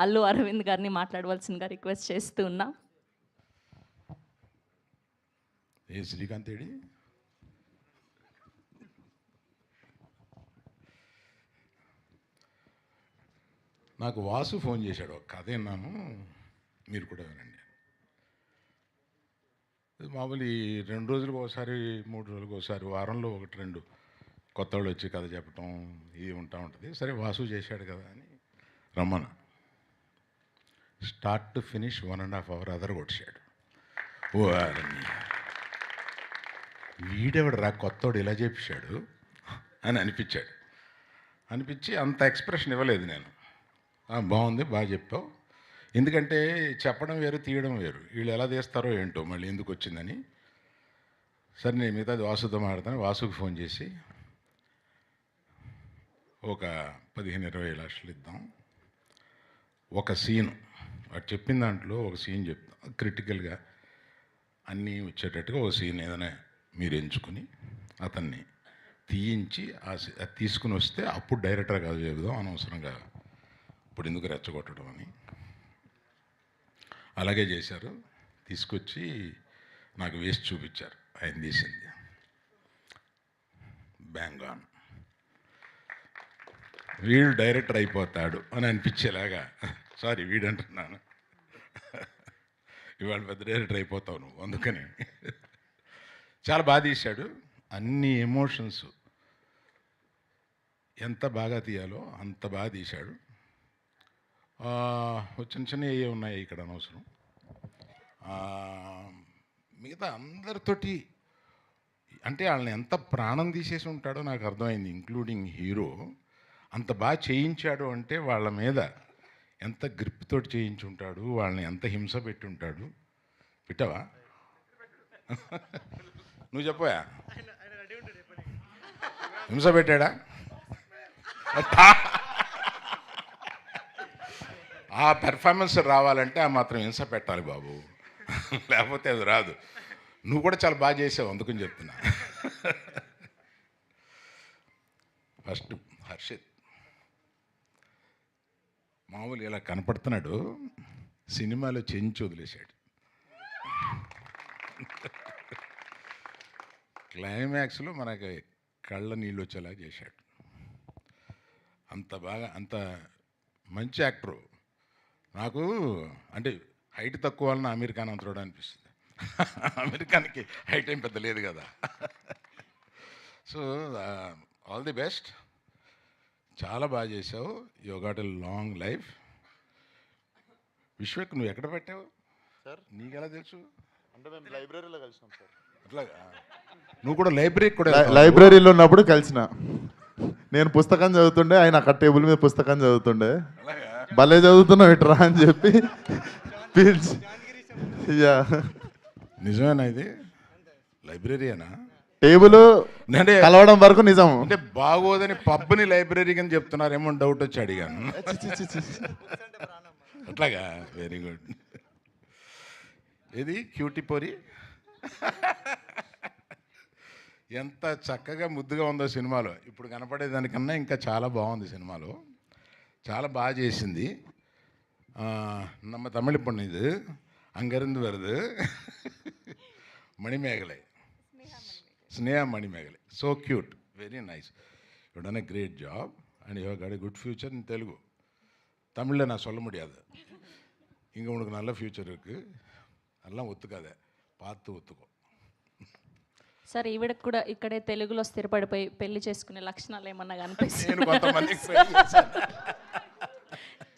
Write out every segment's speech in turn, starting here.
అల్లు అరవింద్ గారిని మాట్లాడవలసిందిగా రిక్వెస్ట్ చేస్తూ ఉన్నా. ఏ శ్రీకాంత్ ఏడి? నాకు వాసు ఫోన్ చేశాడు, ఒక కథ విన్నాను, మీరు కూడా వినండి. మామూలు ఈ 2 రోజులకు ఒకసారి 3 రోజులకు ఒకసారి వారంలో 1-2 కొత్త వాళ్ళు వచ్చి కథ చెప్పటం ఇది ఉంటా ఉంటుంది. సరే వాసు చేశాడు కదా అని రమ్మన. స్టార్ట్ టు ఫినిష్ 1.5 hour అదర కొట్టాడు. ఓ వీడెవడు రా కొత్తోడు ఇలా చెప్పాడు అని అనిపించి అంత ఎక్స్ప్రెషన్ ఇవ్వలేదు నేను. బాగుంది, బాగా చెప్పావు. ఎందుకంటే చెప్పడం వేరు, తీయడం వేరు. వీళ్ళు ఎలా తీస్తారో ఏంటో, మళ్ళీ ఎందుకు వచ్చిందని. సరే నేను మిగతాది వాసుతో మాట్లాడతాను. వాసుకి ఫోన్ చేసి ఒక 15-20 లక్షలు ఇద్దాం, ఒక సీను వాడు చెప్పిన దాంట్లో ఒక సీన్ చెప్తాం, క్రిటికల్గా అన్నీ వచ్చేటట్టుగా ఒక సీన్ ఏదైనా మీరు ఎంచుకుని అతన్ని తీయించి అది తీసుకుని వస్తే అప్పుడు డైరెక్టర్ కాదు చెబుదాం, అనవసరంగా ఇప్పుడు ఎందుకు రెచ్చగొట్టడం అని. అలాగే చేశారు. తీసుకొచ్చి నాకు వేసి చూపించారు, ఆయన తీసింది. బ్యాంగ్ ఆన్, వీడు డైరెక్టర్ అయిపోతాడు అని అనిపించేలాగా. సారీ వీడంటున్నాను, ఇవాళ పెద్ద డైరెక్టర్ అయిపోతావు నువ్వు, అందుకని. చాలా బాగా తీశాడు. అన్ని ఎమోషన్స్ ఎంత బాగా తీయాలో అంత బాగా తీశాడు. చిన్న చిన్న ఏ ఉన్నాయి ఇక్కడ అనవసరం. మిగతా అందరితోటి అంటే వాళ్ళని ఎంత ప్రాణం తీసేసి ఉంటాడో నాకు అర్థమైంది, ఇంక్లూడింగ్ హీరో. అంత బాగా చేయించాడు అంటే వాళ్ళ మీద ఎంత గ్రిప్ తోటి చేయించి ఉంటాడు, వాళ్ళని ఎంత హింస పెట్టి ఉంటాడు. పెట్టావా? నువ్వు చెప్పవా? హింస పెట్టాడా? ఆ పెర్ఫార్మెన్స్ రావాలంటే ఆ మాత్రం హింస పెట్టాలి బాబు, లేకపోతే అది రాదు. నువ్వు కూడా చాలా బాగా చేసావు, అందుకని చెప్తున్నా. ఫస్ట్ హర్షిత్ మామూలు ఇలా కనపడుతున్నాడు, సినిమాలో చెంచి వదిలేశాడు. క్లైమాక్స్లో మనకి కళ్ళ నీళ్ళు వచ్చేలా చేశాడు. అంత బాగా, అంత మంచి యాక్టరు. నాకు అంటే హైట్ తక్కువ వలన అమీర్ ఖాన్ అంతడు అనిపిస్తుంది. అమీర్ ఖాన్కి హైట్ ఏం పెద్ద లేదు కదా. సో ఆల్ ది బెస్ట్, చాలా బాగా చేసావు. You got a long life. Vishwak నువ్వు ఎక్కడ పెట్టావు సార్? నీకెలా తెలుసు? అంటే మేము లైబ్రరీలో కలిసినాం సార్. అట్లాగా? నువ్వు కూడా లైబ్రరీకి కూడా లైబ్రరీలో ఉన్నప్పుడు కలిసిన. నేను పుస్తకం చదువుతుండే, ఆయన అక్కడ టేబుల్ మీద పుస్తకం చదువుతుండే. భలే చదువుతున్నావు ఇట్రా అని చెప్పి పిలిచి. నిజమేనా ఇది? లైబ్రరీనా? టేబుల్ అంటే కలవడం వరకు నిజం. అంటే బాగోదని పబ్ని లైబ్రరీ అని చెప్తున్నారేమో డౌట్ వచ్చి అడిగాను. అట్లాగా? Very good. ఇది క్యూటీ పొరి ఎంత చక్కగా ముద్దుగా ఉందో సినిమాలో. ఇప్పుడు కనపడేదానికన్నా ఇంకా చాలా బాగుంది సినిమాలో, చాలా బాగా చేసింది. நம்ம தமிழ் பொண்ணு இது, அங்கேருந்து வருது. Manimekalai, Sneha Manimekalai, so cute, very nice. You done a great job and you have got a good future in Telugu. தமிழில் நான் சொல்ல முடியாது. இங்கே உனக்கு நல்ல ஃப்யூச்சர் இருக்குது, அதெல்லாம் ஒத்துக்காத, பார்த்து ஒத்துக்கோ. సార్ ఈవిడకు కూడా ఇక్కడే తెలుగులో స్థిరపడిపోయి పెళ్లి చేసుకునే లక్షణాలు ఏమన్నా కనిపిస్తాయి? నేను కొంతమందికి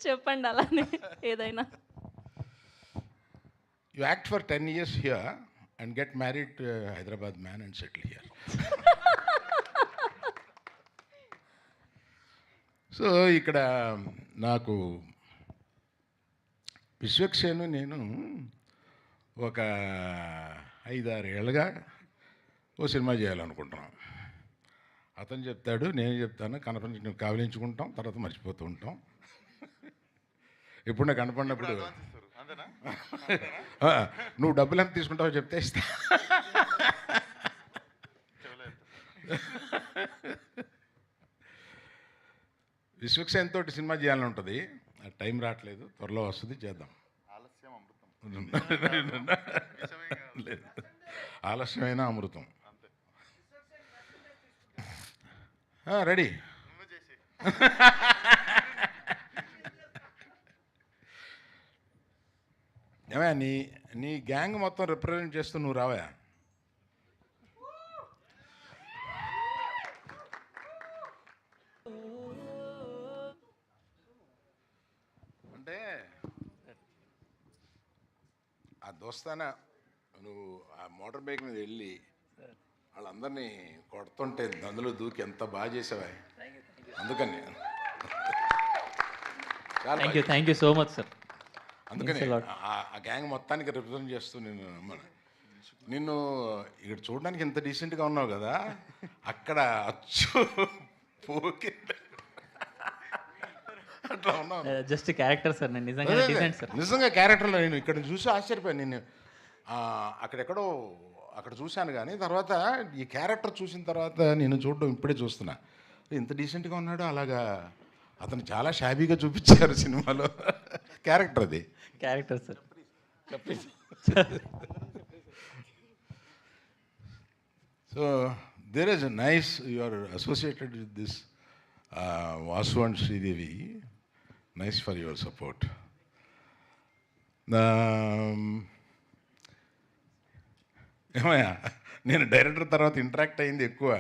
చెప్పండి అలానే ఏదైనా. You act for 10 years here and get married to a Hyderabad man and settle here. So ఇక్కడ నాకు విశ్వక్సేను నేను ఒక 5-6 ఏళ్ళుగా ఓ సినిమా చేయాలనుకుంటున్నాం. అతను చెప్తాడు, నేను చెప్తాను, కనపడి కావలించుకుంటాం, తర్వాత మర్చిపోతూ ఉంటాం. ఎప్పుడు నాకు కనపడినప్పుడు నువ్వు డబ్బులు ఎంత తీసుకుంటావో చెప్తే ఇస్తా. విశ్వక్సేన్ తోటి సినిమా చేయాలని ఉంటుంది. టైం రావట్లేదు, త్వరలో వస్తుంది, చేద్దాం. లేదు, ఆలస్యమైన అమృతం. రెడీ. ఏమయ్యా నీ గ్యాంగ్ మొత్తం రిప్రజెంట్ చేస్తూ నువ్వు రావా? అంటే ఆ దోస్తానా నువ్వు ఆ మోటార్ బైక్ మీద వెళ్ళి వాళ్ళందరినీ కొడుతుంటే అందులో దూకి ఎంత బాగా చేసావా, అందుకని thank you so much sir. అందుకని ఆ గ్యాంగ్ మొత్తానికి రిప్రజెంట్ చేస్తూ నిన్ను ఇక్కడ చూడడానికి ఇంత డీసెంట్గా ఉన్నావు కదా, అక్కడ అచ్చు పోకి అట్లా ఉన్నావు. జస్ట్ క్యారెక్టర్ సార్, నేను నిజంగా డీసెంట్ సార్. నిజంగా క్యారెక్టర్లో నేను ఇక్కడ చూసి ఆశ్చర్యపోయాను. నేను అక్కడెక్కడో అక్కడ చూశాను, కానీ తర్వాత ఈ క్యారెక్టర్ చూసిన తర్వాత నేను చూడడం ఇప్పుడే చూస్తున్నా, ఇంత డీసెంట్గా ఉన్నాడు. అలాగా అతను చాలా షాబీగా చూపించారు సినిమాలో. క్యారెక్టర్ అది character sir. So there is nice you are associated with this Vasu and Sridevi. Nice for your support. ఏమయ్యా, నేను డైరెక్టర్ తర్వాత ఇంటరాక్ట్ అయింది ఎక్కువ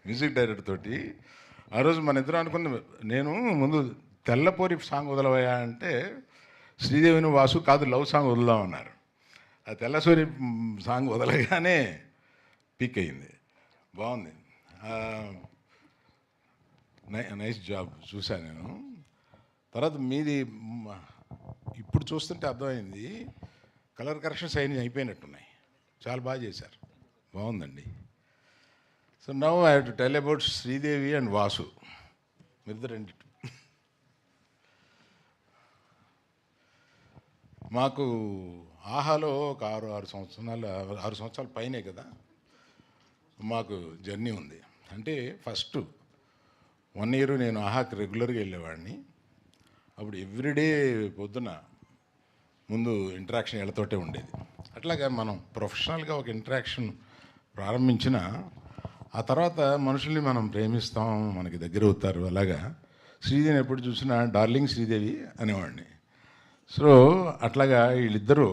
మ్యూజిక్ డైరెక్టర్ తోటి. ఆ రోజు మన ఇద్దరు అనుకున్న, నేను ముందు తెల్లపోరి సాంగ్ వదలవయ్యా అంటే శ్రీదేవిని వాసు కాదు లవ్ సాంగ్ వదులుదామన్నారు. ఆ తెల్లసూరి సాంగ్ వదలగానే పిక్ అయింది, బాగుంది. నైస్ జాబ్ చూశాను నేను. తర్వాత మీది ఇప్పుడు చూస్తుంటే అర్థమైంది, కలర్ కరెక్షన్స్ అయిపోయినట్టున్నాయి, చాలా బాగా చేశారు, బాగుందండి. So now I have to tell about Sridevi and Vasu. మీరిద్దరండి. మాకు ఆహాలో ఒక 6 సంవత్సరాల పైనే కదా మాకు జర్నీ ఉంది. అంటే ఫస్ట్ 1 year నేను ఆహాకి రెగ్యులర్గా వెళ్ళేవాడిని. అప్పుడు ఎవ్రీడే పొద్దున ముందు ఇంటరాక్షన్ వీళ్ళతోటే ఉండేది. అట్లాగా మనం ప్రొఫెషనల్గా ఒక ఇంటరాక్షన్ ప్రారంభించిన ఆ తర్వాత మనుషుల్ని మనం ప్రేమిస్తాం, మనకి దగ్గర అవుతారు. అలాగా శ్రీదేవిని ఎప్పుడు చూసినా డార్లింగ్ శ్రీదేవి అనేవాడిని. సో అట్లాగా వీళ్ళిద్దరూ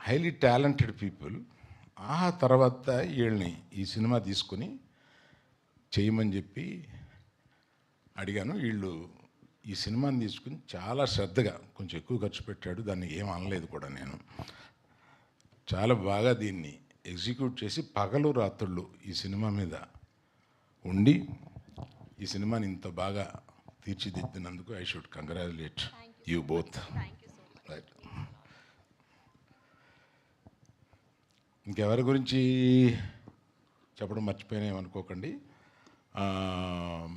హైలీ టాలెంటెడ్ పీపుల్. ఆ తర్వాత వీళ్ళని ఈ సినిమా తీసుకొని చేయమని చెప్పి అడిగాను. వీళ్ళు ఈ సినిమాని తీసుకుని చాలా శ్రద్ధగా, కొంచెం ఎక్కువ ఖర్చు పెట్టాడు, దాన్ని ఏం అనలేదు కూడా. నేను చాలా బాగా దీన్ని ఎగ్జిక్యూట్ చేసి పగలు రాత్రుళ్ళు ఈ సినిమా మీద ఉండి ఈ సినిమాని ఇంత బాగా తీర్చిదిద్దినందుకు I should congratulate you both. Right. ఇంకెవరి గురించి చెప్పడం మర్చిపోయినామనుకోకండి.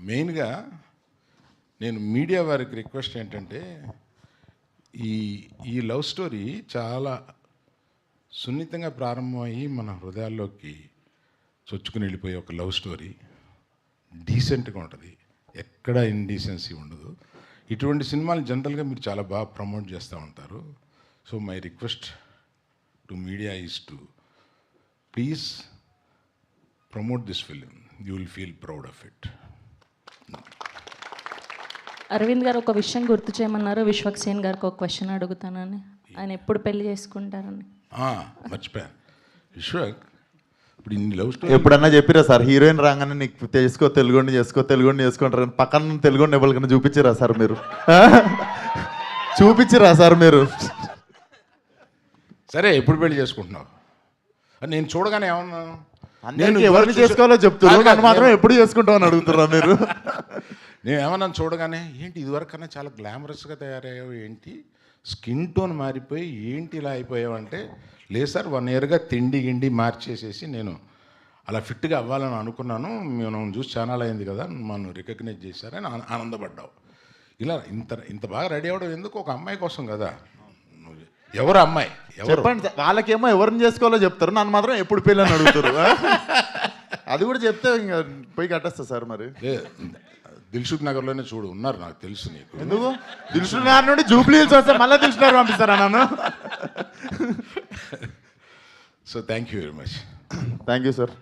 మెయిన్గా నేను మీడియా వారికి రిక్వెస్ట్ ఏంటంటే, ఈ లవ్ స్టోరీ చాలా సున్నితంగా ప్రారంభమయ్యి మన హృదయాల్లోకి చొచ్చుకుని వెళ్ళిపోయే ఒక లవ్ స్టోరీ. డీసెంట్గా ఉంటుంది, ఎక్కడ ఇండీసెన్సీ ఉండదు. ఇటువంటి సినిమాలు జనరల్గా మీరు చాలా బాగా ప్రమోట్ చేస్తూ ఉంటారు. So my request to media is to please promote this film. You will feel proud of it. Arvind garu ఒక విషయం గుర్తు చేయమన్నారు. విశ్వక్సేన్ గారికి ఒక క్వశ్చన్ అడుగుతానని. ఆయన ఎప్పుడు పెళ్లి చేసుకుంటారని. మర్చిపోయాను. విశ్వక్, ఇప్పుడు ఇన్ని లవ్ స్టోరీ ఎప్పుడన్నా చెప్పిరా సార్, హీరోయిన్ రాగానే నీకు తెలుగుని చేసుకుంటారు, పక్కన తెలుగుని ఎవరికైనా చూపించిరా సార్ మీరు? చూపించిరా సార్ మీరు? సరే, ఎప్పుడు పెళ్లి చేసుకుంటున్నావు? నేను చూడగానే ఏమన్నా నేను ఎవరిని చేసుకోవాలో చెప్తున్నారు, నన్ను మాత్రం ఎప్పుడు చేసుకుంటావు అని అడుగుతున్నా మీరు? నేను ఏమన్నా చూడగానే ఏంటి ఇదివరకన్నా చాలా గ్లామరస్గా తయారయ్యావు, ఏంటి స్కిన్ టోన్ మారిపోయి ఏంటి ఇలా అయిపోయావు అంటే, లేదు సార్ 1 yearగా తిండి గిండి మార్చేసేసి నేను అలా ఫిట్గా అవ్వాలని అనుకున్నాను, మనం చూసి ఛానల్ అయింది కదా, మనం రికగ్నైజ్ చేశారని ఆనందపడ్డావు. ఇలా ఇంత బాగా రెడీ అవ్వడం ఎందుకు? ఒక అమ్మాయి కోసం కదా. ఎవరు అమ్మాయి? చెప్పండి. వాళ్ళకేమో ఎవరిని చేసుకోవాలో చెప్తారు, నన్ను మాత్రం ఎప్పుడు పెళ్ళి అని అడుగుతారు. అది కూడా చెప్తే ఇంకా పోయి కట్టేస్తా సార్. మరి దిల్సుఖ్ నగర్లోనే చూడు ఉన్నారు, నాకు తెలుసు నీకు. ఎందుకు దిల్షుక్ నగర్ నుండి జూబ్లీ హిల్స్ వస్తే మళ్ళీ దిల్షుక్ నగర్ పంపిస్తారా నన్ను? So thank you very much. Thank you sir.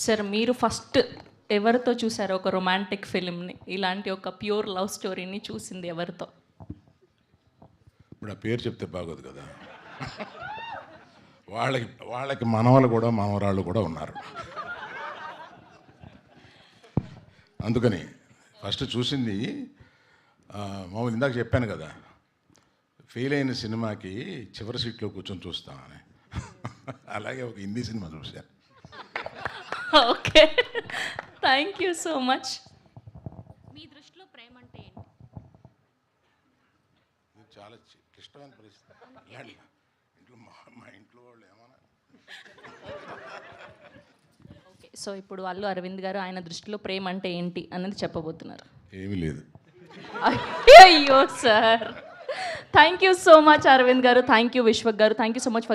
Sir మీరు ఫస్ట్ ఎవరితో చూసారు ఒక రొమాంటిక్ ఫిలింని, ఇలాంటి ఒక ప్యూర్ లవ్ స్టోరీని చూసింది ఎవరితో? ఇప్పుడు ఆ పేరు చెప్తే బాగోదు కదా. వాళ్ళకి మనవలు కూడా మనవరాళ్ళు కూడా ఉన్నారు. అందుకని ఫస్ట్ చూసింది మామూలు ఇందాక చెప్పాను కదా, ఫెయిల్ అయిన సినిమాకి చివరి సీట్లో కూర్చొని చూస్తామని. అలాగే ఒక హిందీ సినిమా చూశాను. Okay, thank you so much. మీ దృష్టిలో ప్రేమ అంటే ఏంటి? ఇది చాలా క్లిష్టమైన పరిస్థితి. ఇలాంటి ఇంట్లో మా ఇంట్లో వాళ్ళు ఏమన్నా ఓకే, సో ఇప్పుడు అల్లు అరవింద్ గారు ఆయన దృష్టిలో ప్రేమ అంటే ఏంటి అన్నది చెప్పబోతున్నారు. ఏమీ లేదు. అయ్యో sir, thank you so much Arvind garu, thank you Vishwak garu, thank you so much for